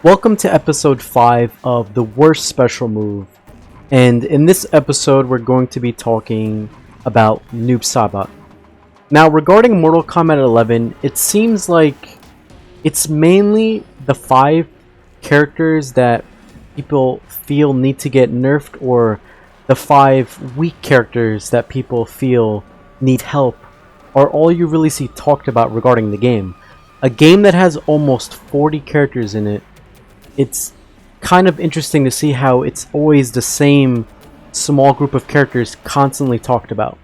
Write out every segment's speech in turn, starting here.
Welcome to episode 5 of the worst special move, and in this episode we're going to be talking about Noob Saibot. Now regarding Mortal Kombat 11, it seems like it's mainly the 5 characters that people feel need to get nerfed, or the 5 weak characters that people feel need help, are all you really see talked about regarding the game. A game that has almost 40 characters in it. It's kind of interesting to see how it's always the same small group of characters constantly talked about.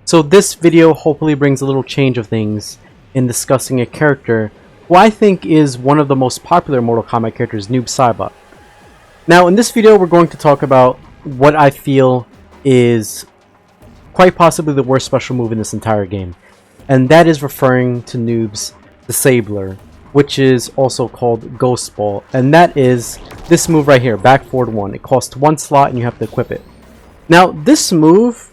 So this video hopefully brings a little change of things in discussing a character who I think is one of the most popular Mortal Kombat characters, Noob Saibot. Now in this video we're going to talk about what I feel is quite possibly the worst special move in this entire game. And that is referring to Noob's Disabler, which is also called Ghost Ball, and that is this move right here, back forward 1. It costs 1 slot and you have to equip it. Now this move,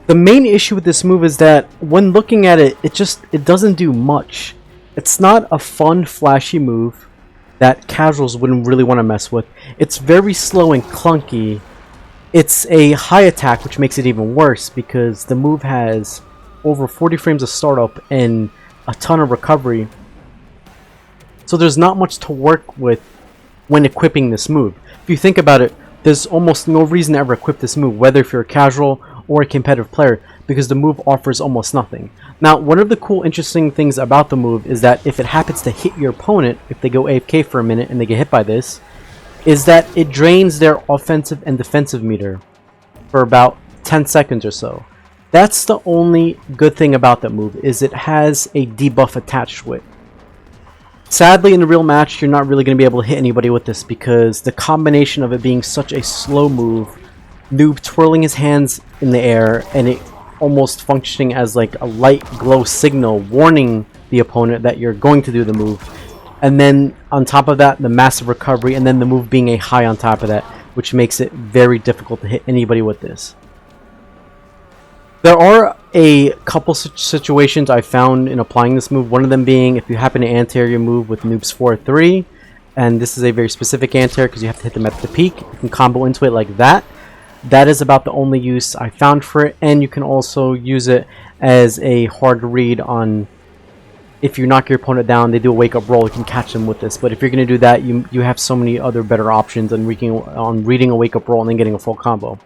the main issue with this move is that when looking at it, it doesn't do much. It's not a fun flashy move that casuals wouldn't really want to mess with. It's very slow and clunky. It's a high attack, which makes it even worse because the move has over 40 frames of startup and a ton of recovery. So there's not much to work with when equipping this move. If you think about it, there's almost no reason to ever equip this move, whether if you're a casual or a competitive player, because the move offers almost nothing. Now, one of the cool, interesting things about the move is that if it happens to hit your opponent, if they go AFK for a minute and they get hit by this, is that it drains their offensive and defensive meter for about 10 seconds or so. That's the only good thing about that move, is it has a debuff attached to it. Sadly, in a real match, you're not really going to be able to hit anybody with this because the combination of it being such a slow move, Noob twirling his hands in the air, and it almost functioning as like a light glow signal warning the opponent that you're going to do the move. And then on top of that, the massive recovery, and then the move being a high on top of that, which makes it very difficult to hit anybody with this. There are a couple situations I found in applying this move, one of them being if you happen to anti-air move with Noob's 4-3, and this is a very specific anti-air because you have to hit them at the peak. You can combo into it like that. That is about the only use I found for it, and you can also use it as a hard read on if you knock your opponent down, they do a wake-up roll, you can catch them with this. But if you're going to do that, you have so many other better options on reading a wake-up roll and then getting a full combo.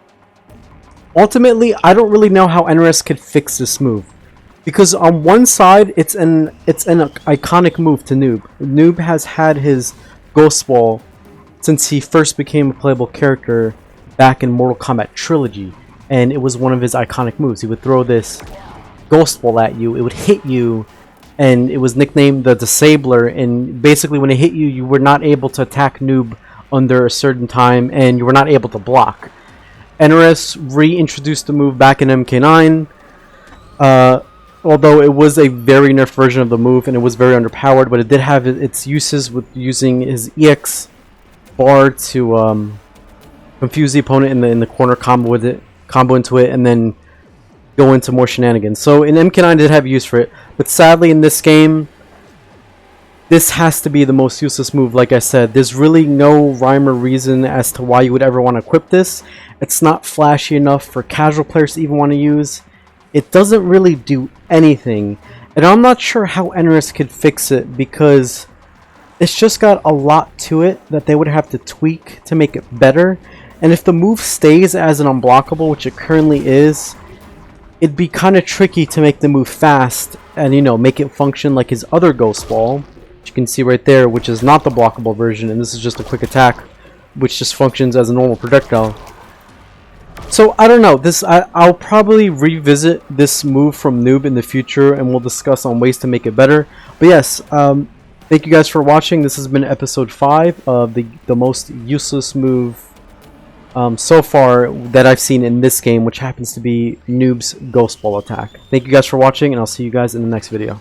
Ultimately, I don't really know how NRS could fix this move, because on one side it's an iconic move to Noob. Noob has had his Ghost Ball since he first became a playable character back in Mortal Kombat Trilogy, and it was one of his iconic moves. He would throw this Ghost Ball at you, it would hit you, and it was nicknamed the Disabler, and basically when it hit you, you were not able to attack Noob under a certain time, and you were not able to block. NRS reintroduced the move back in MK9, although it was a very nerfed version of the move and it was very underpowered, but it did have its uses with using his EX bar to confuse the opponent in the corner, combo into it, and then go into more shenanigans. So in MK9 it did have use for it, but sadly in this game, this has to be the most useless move. Like I said, there's really no rhyme or reason as to why you would ever want to equip this. It's not flashy enough for casual players to even want to use. It doesn't really do anything, and I'm not sure how NRS could fix it because it's just got a lot to it that they would have to tweak to make it better. And if the move stays as an unblockable, which it currently is, it'd be kind of tricky to make the move fast and, you know, make it function like his other Ghost Ball, which you can see right there, which is not the blockable version, and this is just a quick attack which just functions as a normal projectile. So I don't know, I'll probably revisit this move from Noob in the future and we'll discuss on ways to make it better. But yes, thank you guys for watching. This has been episode 5 of the most useless move so far that I've seen in this game, which happens to be Noob's Ghost Ball attack. Thank you guys for watching, and I'll see you guys in the next video.